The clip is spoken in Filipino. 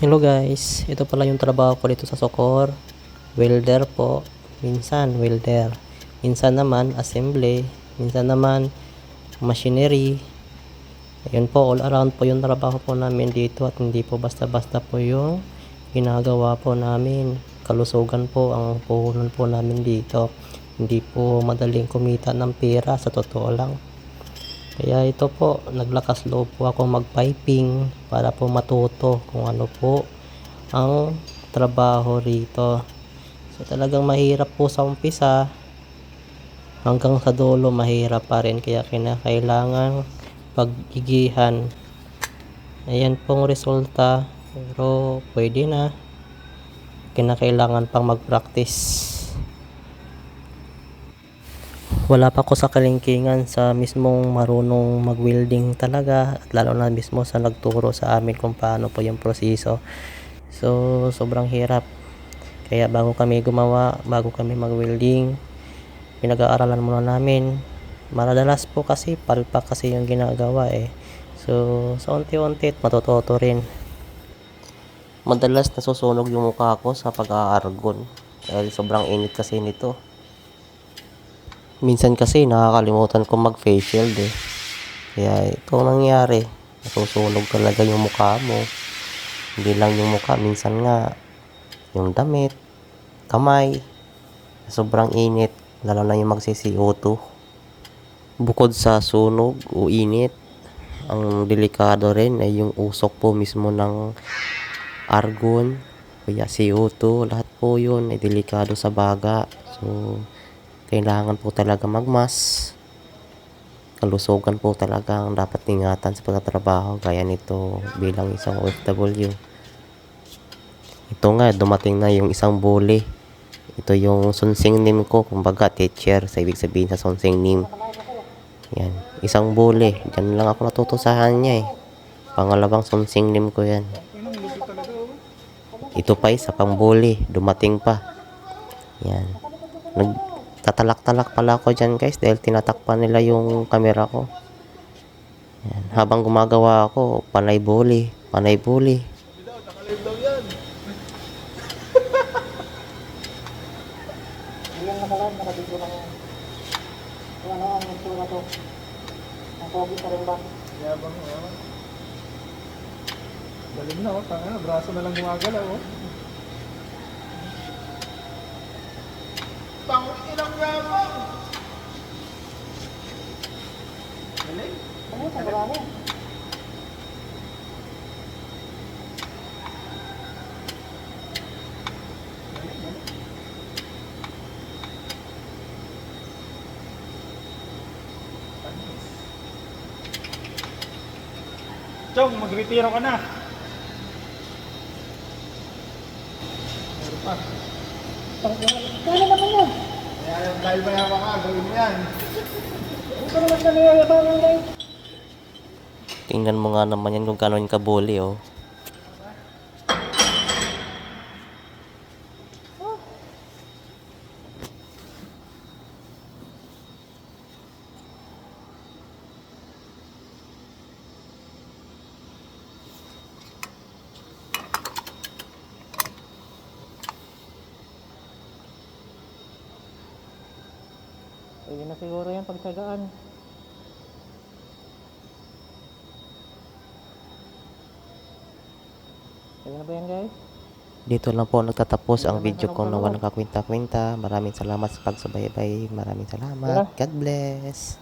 Hello guys, ito pala yung trabaho ko dito sa Socor. Welder po, minsan welder. Minsan naman assembly, minsan naman machinery. Ayun po, all around po yung trabaho po namin dito at hindi po basta-basta po yung ginagawa po namin. Kalusugan po ang puhunan po namin dito. Hindi po madaling kumita ng pera sa totoo lang. Kaya ito po, naglakas loob po ako mag-piping para po matuto kung ano po ang trabaho rito. So talagang mahirap po sa umpisa, hanggang sa dulo mahirap pa rin, kaya kinakailangan pag-igihan. Ayan pong resulta, pero pwede na. Kinakailangan pang mag-practice. Wala pa ako sa kalingkingan sa mismong marunong mag-welding talaga, at lalo na mismo sa nagturo sa amin kung paano po yung proseso. So sobrang hirap, kaya bago kami mag-welding, pinag-aaralan muna namin. Madalas po kasi palpak kasi yung ginagawa so sa unti-unti matututo rin. Madalas nasusunog yung mukha ko sa pag-aargon dahil sobrang init kasi nito. Minsan kasi nakakalimutan ko mag-face shield kaya ito nangyari, nasusunog talaga yung mukha mo. Hindi lang yung mukha, minsan nga yung damit, kamay, sobrang init, lalo na yung magsi-CO2. Bukod sa sunog o init, ang delikado rin ay yung usok po mismo ng argon, kaya CO2, lahat po yun ay delikado sa baga. So kailangan po talaga magmas. Kalusugan po talaga ang dapat ingatan sa pagtatrabaho gaya nito bilang isang OFW. Ito nga, dumating na yung isang bully. Ito yung sunsing name ko, kumbaga teacher sa ibig sabihin sa sunsing name. Yan, isang bully. Diyan lang ako natutusahan niya Pangalawang sunsing name ko yan. Ito pa isa pang bully, dumating pa. Yan. Nagtatalak-talak pala ako dyan guys dahil tinatakpan nila yung camera ko. Yan. Habang gumagawa ako, panay bully. Ilang nakalaan, nakabigyo lang kung ano ang itsura to. Ang pogi pa rin ba? Yabang galing na braso na lang gumagalaw Ilang yabang! Galing? Ano sa marami? Chong, magretiro ka na. Meron pa. Kaya naman yan? Dahil mayabang ka, gawin mo yan. Ito naman na niyayabangan guys. Tingnan mo nga naman yan kung kano'n ka-bully Pwede na siguro yan pagsagaan. Pwede na ba yan guys? Dito lang po nagtatapos ang video ko na walang kakwenta-kwenta. Maraming salamat sa pagsubaybay. Maraming salamat. God bless.